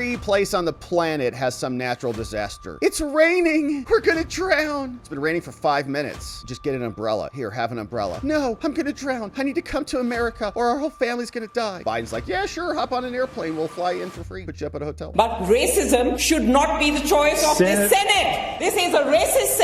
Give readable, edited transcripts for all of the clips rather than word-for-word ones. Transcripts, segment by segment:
Every place on the planet has some natural disaster. It's raining. We're gonna drown. It's been raining for 5 minutes. Just get an umbrella. Here, have an umbrella. No, I'm gonna drown. I need to come to America or our whole family's gonna die. Biden's like, yeah, sure, hop on an airplane. We'll fly in for free. Put you up at a hotel. But racism should not be the choice of the Senate. This is a racist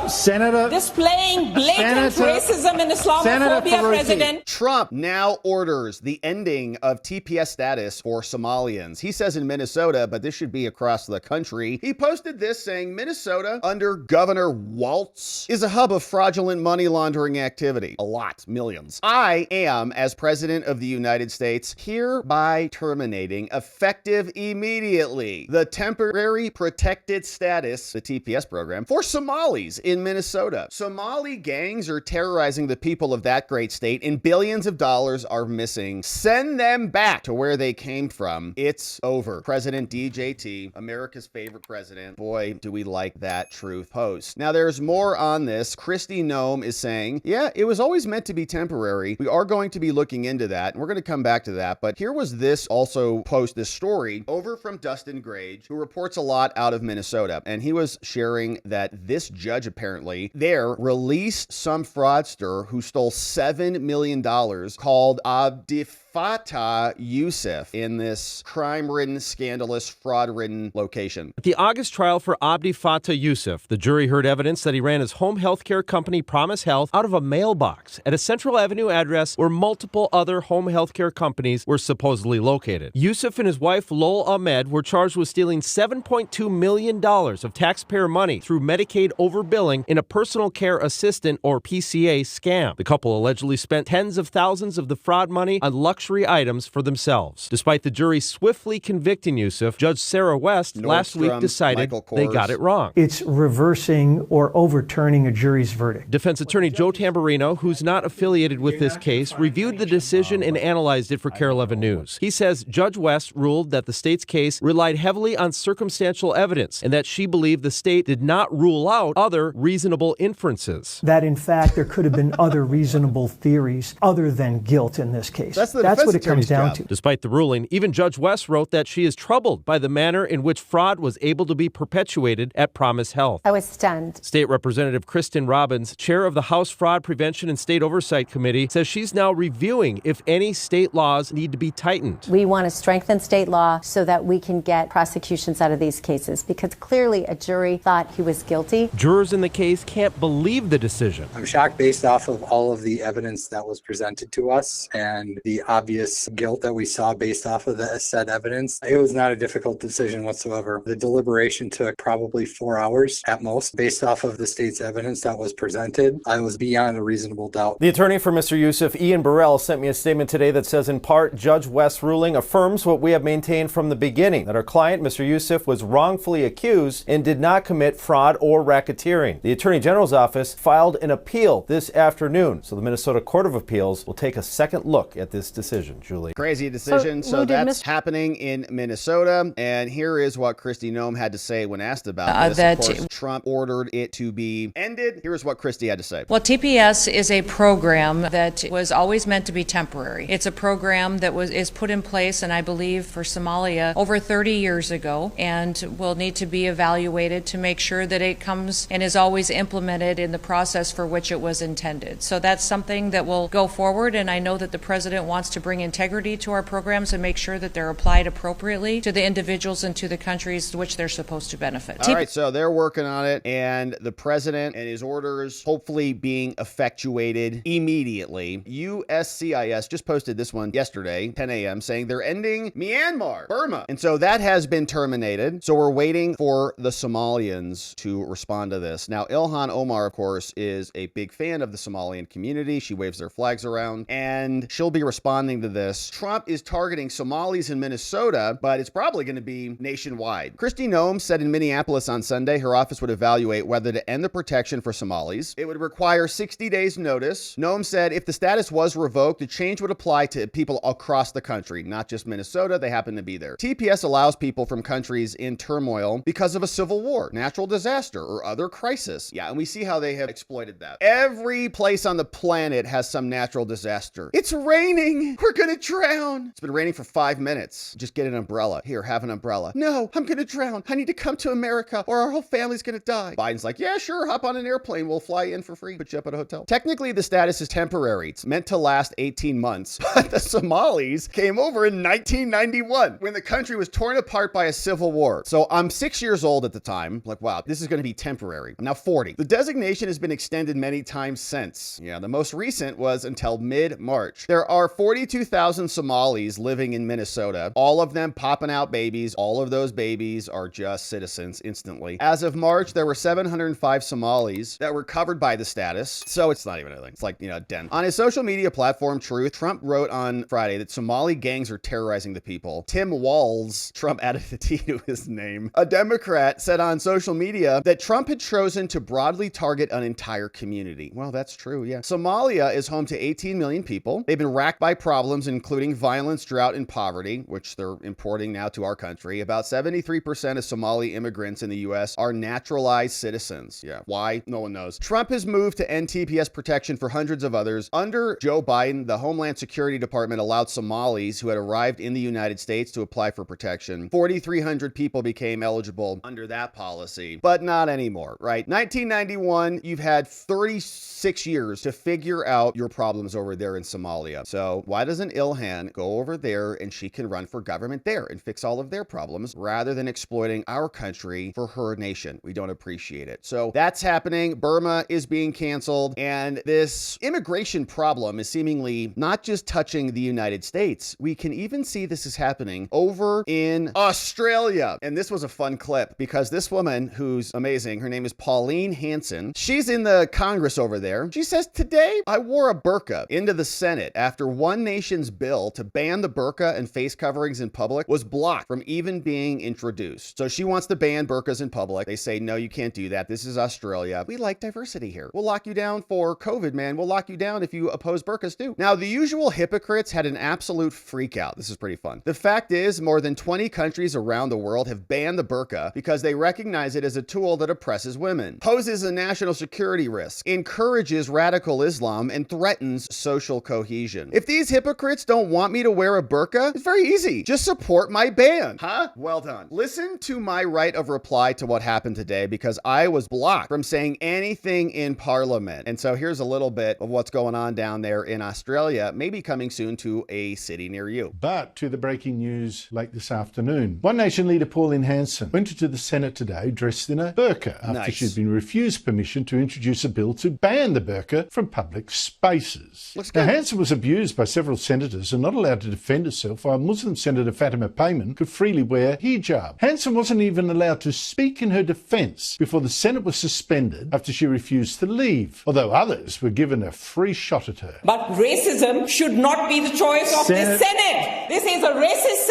senator displaying blatant racism and Islamophobia, President. Trump now orders the ending of TPS status for Somalians. He says in Minnesota, but this should be across the country. He posted this saying Minnesota under Governor Walz is a hub of fraudulent money laundering activity. A lot, millions. I am, as President of the United States, hereby terminating, effective immediately, the temporary protected status, the TPS program, for Somalis in Minnesota. Somali gangs are terrorizing the people of that great state and billions of dollars are missing. Send them back to where they came from. It's over. President DJT, America's favorite president. Boy, do we like that truth post. Now, there's more on this. Kristi Noem is saying, yeah, it was always meant to be temporary. We are going to be looking into that, and we're going to come back to that. But here was this also post, this story, over from Dustin Grage, who reports a lot out of Minnesota. And he was sharing that this judge apparently there released some fraudster who stole $7 million called Abdifata Yusuf in this crime-ridden, scandalous, fraud-ridden location. At the August trial for Abdifata Yusuf, the jury heard evidence that he ran his home health care company Promise Health out of a mailbox at a Central Avenue address where multiple other home health care companies were supposedly located. Yusuf and his wife Lol Ahmed were charged with stealing $7.2 million of taxpayer money through Medicaid overbilling in a personal care assistant or PCA scam. The couple allegedly spent tens of thousands of the fraud money on luxury items for themselves. Despite the jury swiftly convicting Yusuf, Judge Sarah West last week decided they got it wrong. It's reversing or overturning a jury's verdict. Defense attorney Joe Tamburino, who's not affiliated with this case, reviewed the decision and analyzed it for KARE 11 News. He says Judge West ruled that the state's case relied heavily on circumstantial evidence and that she believed the state did not rule out other reasonable inferences. That, in fact, there could have been other reasonable theories other than guilt in this case. That's what it comes down to. Despite the ruling, even Judge West wrote that she is troubled by the manner in which fraud was able to be perpetuated at Promise Health. I was stunned. State Representative Kristen Robbins, chair of the House Fraud Prevention and State Oversight Committee, says she's now reviewing if any state laws need to be tightened. We want to strengthen state law so that we can get prosecutions out of these cases, because clearly a jury thought he was guilty. Jurors in the case can't believe the decision. I'm shocked based off of all of the evidence that was presented to us and the obvious guilt that we saw based off of the said evidence. It was not a difficult decision whatsoever. The deliberation took probably 4 hours at most based off of the state's evidence that was presented. I was beyond a reasonable doubt. The attorney for Mr. Yusuf, Ian Burrell, sent me a statement today that says, in part, Judge West's ruling affirms what we have maintained from the beginning, that our client, Mr. Yusuf, was wrongfully accused and did not commit fraud or racketeering. The Attorney General's office filed an appeal this afternoon, so the Minnesota Court of Appeals will take a second look at this decision. Julie. Crazy decision. So that's happening in Minnesota. And here is what Kristi Noem had to say when asked about this. Of course, Trump ordered it to be ended. Here's what Kristi had to say. Well, TPS is a program that was always meant to be temporary. It's a program that is put in place, and I believe for Somalia over 30 years ago, and will need to be evaluated to make sure that it comes and is always implemented in the process for which it was intended. So that's something that will go forward, and I know that the president wants to bring integrity to our programs and make sure that they're applied appropriately to the individuals and to the countries to which they're supposed to benefit. All right, so they're working on it, and the president and his orders hopefully being effectuated immediately. USCIS just posted this one yesterday, 10 a.m., saying they're ending Myanmar, Burma. And so that has been terminated. So we're waiting for the Somalians to respond to this. Now, Ilhan Omar, of course, is a big fan of the Somalian community. She waves their flags around, and she'll be responding to this. Trump is targeting Somalis in Minnesota, but it's probably going to be nationwide. Kristi Noem said in Minneapolis on Sunday her office would evaluate whether to end the protection for Somalis. It would require 60 days notice. Noem said if the status was revoked, the change would apply to people across the country, not just Minnesota. They happen to be there. TPS allows people from countries in turmoil because of a civil war, natural disaster, or other crisis. Yeah, and we see how they have exploited that. Every place on the planet has some natural disaster. It's raining. We're gonna drown. It's been raining for 5 minutes. Just get an umbrella. Here, have an umbrella. No, I'm gonna drown. I need to come to America or our whole family's gonna die. Biden's like, yeah, sure, hop on an airplane. We'll fly you in for free. Put you up at a hotel. Technically, the status is temporary. It's meant to last 18 months. But the Somalis came over in 1991 when the country was torn apart by a civil war. So I'm 6 years old at the time. Like, wow, this is gonna be temporary. I'm now 40. The designation has been extended many times since. Yeah, the most recent was until mid-March. There are 42,000 Somalis living in Minnesota, all of them popping out babies. All of those babies are just citizens instantly. As of March, there were 705 Somalis that were covered by the status. So it's not even anything. It's like, a den. On his social media platform, Truth, Trump wrote on Friday that Somali gangs are terrorizing the people. Tim Walz, Trump added a T to his name, a Democrat, said on social media that Trump had chosen to broadly target an entire community. Well, that's true, yeah. Somalia is home to 18 million people. They've been racked by problems, including violence, drought, and poverty, which they're importing now to our country. About 73% of Somali immigrants in the U.S. are naturalized citizens. Yeah, why? No one knows. Trump has moved to end TPS protection for hundreds of others. Under Joe Biden, the Homeland Security Department allowed Somalis who had arrived in the United States to apply for protection. 4,300 people became eligible under that policy, but not anymore, right? 1991, you've had 36 years to figure out your problems over there in Somalia. So why doesn't Ilhan go over there and she can run for government there and fix all of their problems rather than exploiting our country for her nation? We don't appreciate it. So that's happening. Burma is being canceled, and this immigration problem is seemingly not just touching the United States. We can even see this is happening over in Australia. And this was a fun clip because this woman, who's amazing, her name is Pauline Hanson. She's in the Congress over there. She says, today I wore a burka into the Senate after one nation's bill to ban the burka and face coverings in public was blocked from even being introduced. So she wants to ban burkas in public. They say, no, you can't do that. This is Australia. We like diversity here. We'll lock you down for COVID, man. We'll lock you down if you oppose burkas too. Now, the usual hypocrites had an absolute freak out. This is pretty fun. The fact is, more than 20 countries around the world have banned the burka because they recognize it as a tool that oppresses women, poses a national security risk, encourages radical Islam, and threatens social cohesion. If these hypocrites don't want me to wear a burka, it's very easy. Just support my ban. Huh? Well done. Listen to my right of reply to what happened today because I was blocked from saying anything in Parliament. And so here's a little bit of what's going on down there in Australia, maybe coming soon to a city near you. But to the breaking news late this afternoon. One Nation leader Pauline Hanson went into the Senate today dressed in a burka after she'd been refused permission to introduce a bill to ban the burka from public spaces. Now, Hanson was abused by several senators and not allowed to defend herself, while Muslim Senator Fatima Payman could freely wear hijab. Hanson wasn't even allowed to speak in her defence before the Senate was suspended after she refused to leave, although others were given a free shot at her. But racism should not be the choice of this Senate. This is a racist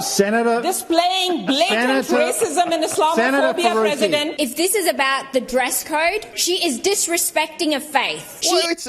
senator displaying blatant racism and Islamophobia, President. If this is about the dress code, she is disrespecting a faith.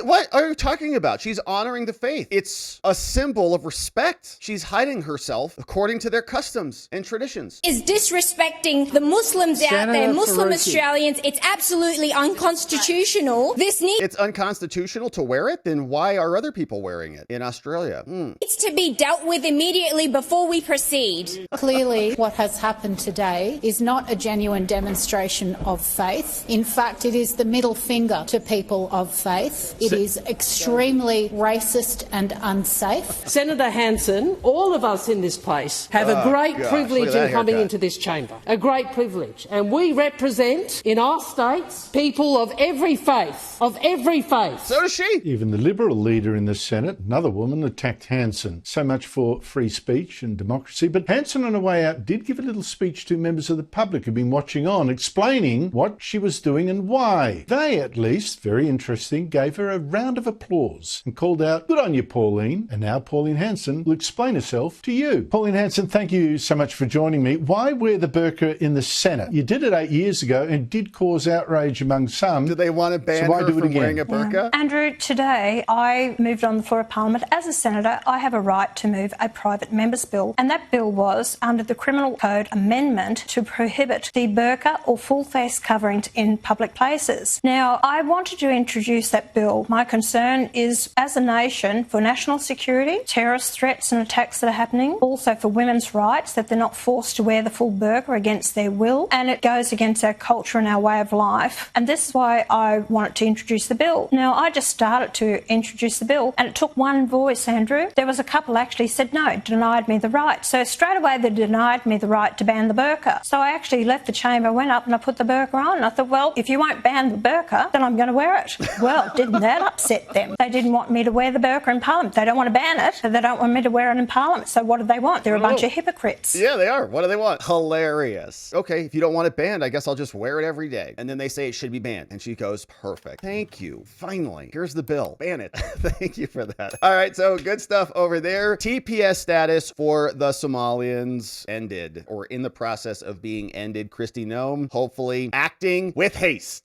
What are you talking about? She's honoring the faith. It's a symbol of respect. She's hiding herself according to their customs and traditions. Is disrespecting the Muslims out there, Muslim Australians. It's absolutely unconstitutional. It's unconstitutional to wear it? Then why are other people wearing it in Australia? It's to be dealt with immediately before we proceed. Clearly, what has happened today is not a genuine demonstration of faith. In fact, it is the middle finger to people of faith. It is extremely racist and unsafe. Senator Hanson, all of us in this place have a great privilege in coming into this chamber. A great privilege. And we represent, in our states, people of every faith. Of every faith. So does she. Even the Liberal leader in the Senate, another woman, attacked Hanson. So much for free speech and democracy. But Hanson, on her way out, did give a little speech to members of the public who've been watching on, explaining what she was doing and why. They, at least, very interesting, gave her a round of applause and called out, "Good on you, Pauline." And now Pauline Hanson will explain herself to you. Pauline Hanson, thank you so much for joining me. Why wear the burqa in the Senate? You did it 8 years ago and did cause outrage among some. Do they want to ban her from wearing a burqa? Andrew, today I moved on the floor of Parliament. As a senator, I have a right to move a private member's bill, and that bill was under the Criminal Code amendment to prohibit the burqa or full face coverings in public places. Now, I wanted to introduce that bill. My concern is, as a nation, for national national security, terrorist threats and attacks that are happening, also for women's rights, that they're not forced to wear the full burqa against their will, and it goes against our culture and our way of life. And this is why I wanted to introduce the bill. Now, I just started to introduce the bill, and it took one voice, Andrew. There was a couple actually said no, denied me the right. So straight away they denied me the right to ban the burqa. So I actually left the chamber, went up and I put the burqa on, and I thought, well, if you won't ban the burqa, then I'm going to wear it. Well, didn't that upset them? They didn't want me to wear the burqa in Parliament. They don't want to ban it, but they don't want me to wear it in Parliament. So what do they want? They're a bunch of hypocrites. Yeah, they are. What do they want? Hilarious. Okay, if you don't want it banned, I guess I'll just wear it every day. And then they say it should be banned. And she goes, perfect. Thank you. Finally, here's the bill. Ban it. Thank you for that. All right, so good stuff over there. TPS status for the Somalians ended, or in the process of being ended. Kristi Noem, hopefully acting with haste.